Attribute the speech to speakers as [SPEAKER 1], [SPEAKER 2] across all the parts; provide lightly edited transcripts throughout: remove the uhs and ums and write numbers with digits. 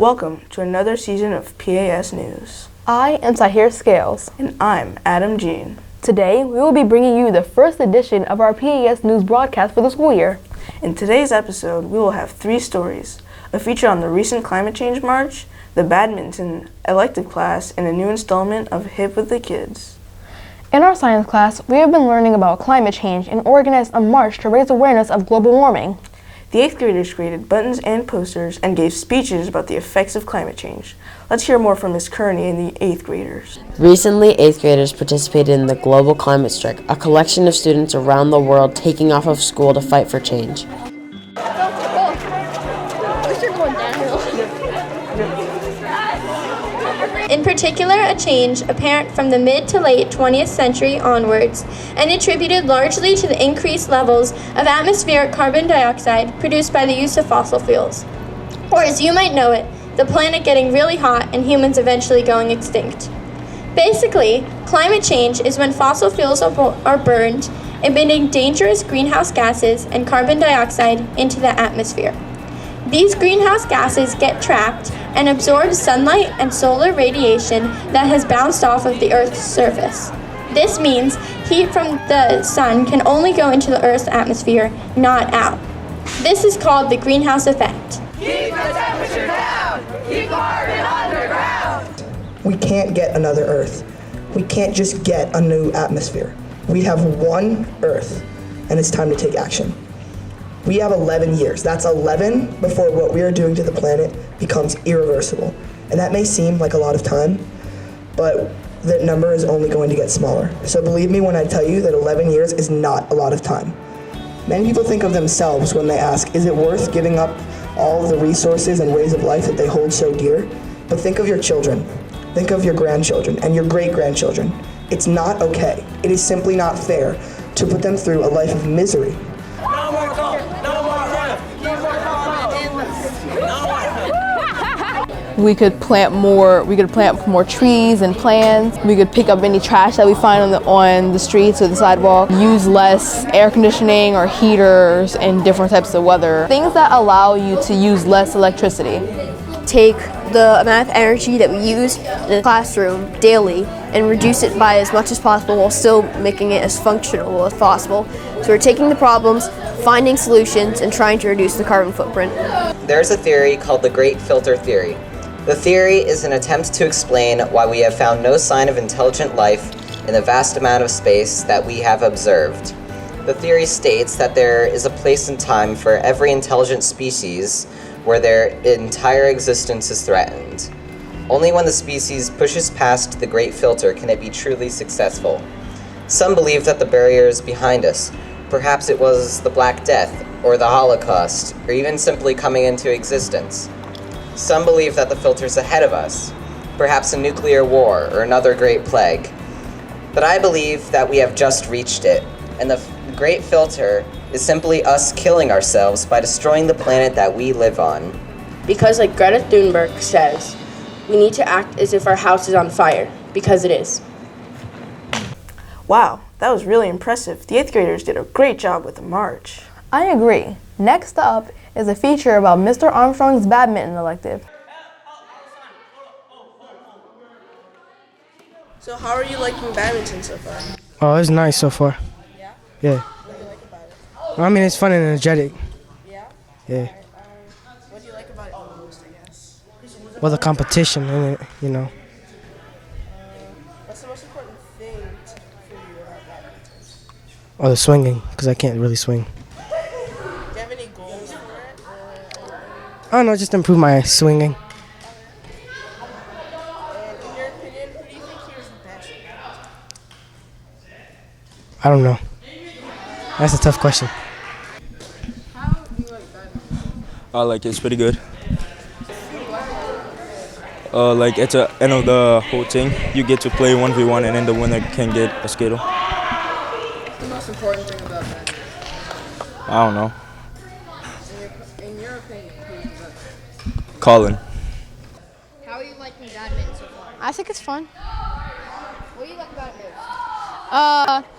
[SPEAKER 1] Welcome to another season of PAS News.
[SPEAKER 2] I am Tahir Scales.
[SPEAKER 1] And I'm Adam Jean.
[SPEAKER 2] Today, we will be bringing you the first edition of our PAS News broadcast for the school year.
[SPEAKER 1] In today's episode, we will have 3 stories, a feature on the recent climate change march, the badminton elective class, and a new installment of Hip with the Kids.
[SPEAKER 2] In our science class, we have been learning about climate change and organized a march to raise awareness of global warming.
[SPEAKER 1] The 8th graders created buttons and posters and gave speeches about the effects of climate change. Let's hear more from Ms. Kearney and the 8th graders.
[SPEAKER 3] Recently, 8th graders participated in the Global Climate Strike, a collection of students around the world taking off of school to fight for change.
[SPEAKER 4] In particular, a change apparent from the mid to late 20th century onwards, and attributed largely to the increased levels of atmospheric carbon dioxide produced by the use of fossil fuels. Or as you might know it, the planet getting really hot and humans eventually going extinct. Basically, climate change is when fossil fuels are burned, emitting dangerous greenhouse gases and carbon dioxide into the atmosphere. These greenhouse gases get trapped and absorb sunlight and solar radiation that has bounced off of the Earth's surface. This means heat from the sun can only go into the Earth's atmosphere, not out. This is called the greenhouse effect.
[SPEAKER 5] Keep the temperature down! Keep carbon underground!
[SPEAKER 6] We can't get another Earth. We can't just get a new atmosphere. We have one Earth, and it's time to take action. We have 11 years. That's 11 before what we are doing to the planet becomes irreversible. And that may seem like a lot of time, but that number is only going to get smaller. So believe me when I tell you that 11 years is not a lot of time. Many people think of themselves when they ask, is it worth giving up all of the resources and ways of life that they hold so dear? But think of your children. Think of your grandchildren and your great-grandchildren. It's not okay. It is simply not fair to put them through a life of misery.
[SPEAKER 5] No more coal! No more oil! No more coal! No more!
[SPEAKER 2] We could plant more trees and plants. We could pick up any trash that we find on the streets or the sidewalk. Use less air conditioning or heaters and different types of weather. Things that allow you to use less electricity.
[SPEAKER 7] Take the amount of energy that we use in the classroom daily and reduce it by as much as possible while still making it as functional as possible. So we're taking the problems, finding solutions, and trying to reduce the carbon footprint.
[SPEAKER 8] There's a theory called the Great Filter Theory. The theory is an attempt to explain why we have found no sign of intelligent life in the vast amount of space that we have observed. The theory states that there is a place and time for every intelligent species where their entire existence is threatened. Only when the species pushes past the Great Filter can it be truly successful. Some believe that the barrier is behind us. Perhaps it was the Black Death, or the Holocaust, or even simply coming into existence. Some believe that the filter's ahead of us, perhaps a nuclear war or another great plague. But I believe that we have just reached it, and the Great Filter is simply us killing ourselves by destroying the planet that we live on.
[SPEAKER 9] Because like Greta Thunberg says, we need to act as if our house is on fire, because it is.
[SPEAKER 1] Wow, that was really impressive. The 8th graders did a great job with the march.
[SPEAKER 2] I agree. Next up is a feature about Mr. Armstrong's badminton elective.
[SPEAKER 1] So how are you liking badminton so far?
[SPEAKER 10] Oh, it's nice so far.
[SPEAKER 1] Yeah?
[SPEAKER 10] Yeah.
[SPEAKER 1] What do you like about it?
[SPEAKER 10] I mean, it's fun and energetic.
[SPEAKER 1] Yeah?
[SPEAKER 10] Yeah.
[SPEAKER 1] What do you like about it the most, I guess?
[SPEAKER 10] Well, the competition in it, you know.
[SPEAKER 1] What's the most important thing for you about badminton?
[SPEAKER 10] Or the swinging, because I can't really swing.
[SPEAKER 1] Do you have any goals for it?
[SPEAKER 10] I don't know, just improve my swinging.
[SPEAKER 1] And in your opinion, who do you think here is the best?
[SPEAKER 10] I don't know. That's a tough question.
[SPEAKER 1] How do you like badminton?
[SPEAKER 11] I like it. It's pretty good. Like at the end of the whole thing, you get to play 1v1 and then the winner can get a Skittle.
[SPEAKER 1] What's the most important thing about badminton?
[SPEAKER 11] I don't know.
[SPEAKER 1] In your opinion, who is the best?
[SPEAKER 11] Colin.
[SPEAKER 4] How are you liking badminton so far?
[SPEAKER 7] I think it's fun.
[SPEAKER 4] What do you like about it most?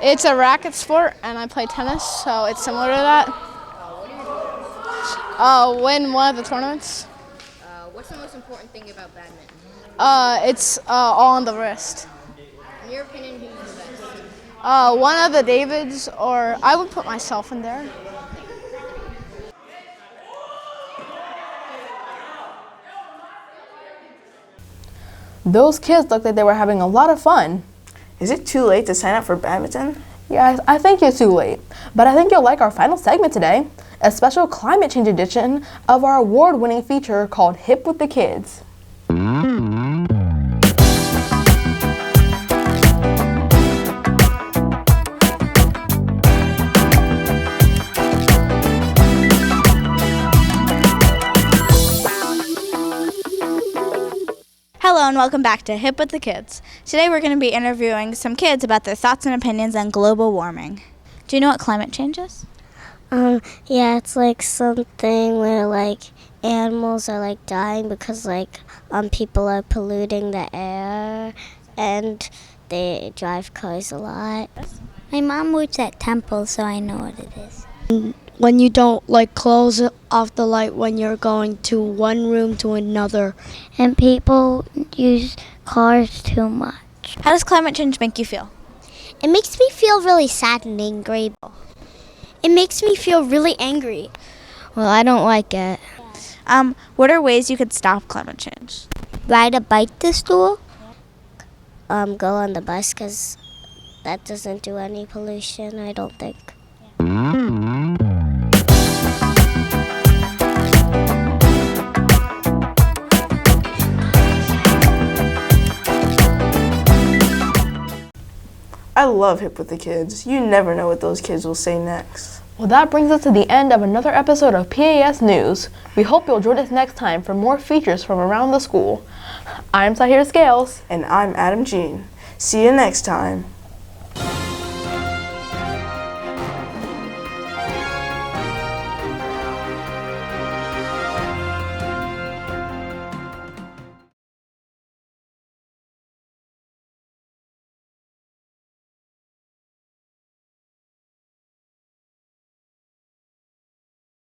[SPEAKER 7] It's a racket sport, and I play tennis, so it's similar to that.
[SPEAKER 4] What do you do?
[SPEAKER 7] Win one of the tournaments.
[SPEAKER 12] most important thing about badminton?
[SPEAKER 2] It's all on the wrist.
[SPEAKER 12] In your opinion, who's the best?
[SPEAKER 2] One of the Davids, or I would put myself in there. Those kids looked like they were having a lot of fun.
[SPEAKER 1] Is it too late to sign up for badminton?
[SPEAKER 2] Yeah, I think it's too late. But I think you'll like our final segment today, a special climate change edition of our award-winning feature called Hip with the Kids.
[SPEAKER 13] Hello and welcome back to Hip with the Kids. Today we're going to be interviewing some kids about their thoughts and opinions on global warming. Do you know what climate change is?
[SPEAKER 14] Yeah, it's like something where like animals are like dying because like people are polluting the air and they drive cars a lot.
[SPEAKER 15] My mom works at Temple, so I know what it is.
[SPEAKER 16] When you don't like close off the light when you're going to one room to another.
[SPEAKER 15] And people use cars too much.
[SPEAKER 13] How does climate change make you feel?
[SPEAKER 15] It makes me feel really sad and angry.
[SPEAKER 16] It makes me feel really angry.
[SPEAKER 15] Well, I don't like it.
[SPEAKER 13] What are ways you could stop climate change?
[SPEAKER 15] Ride a bike to school.
[SPEAKER 14] Go on the bus because that doesn't do any pollution, I don't think.
[SPEAKER 1] I love Hip with the Kids. You never know what those kids will say next.
[SPEAKER 2] Well, that brings us to the end of another episode of PAS News. We hope you'll join us next time for more features from around the school. I'm Sahir Scales.
[SPEAKER 1] And I'm Adam Jean. See you next time.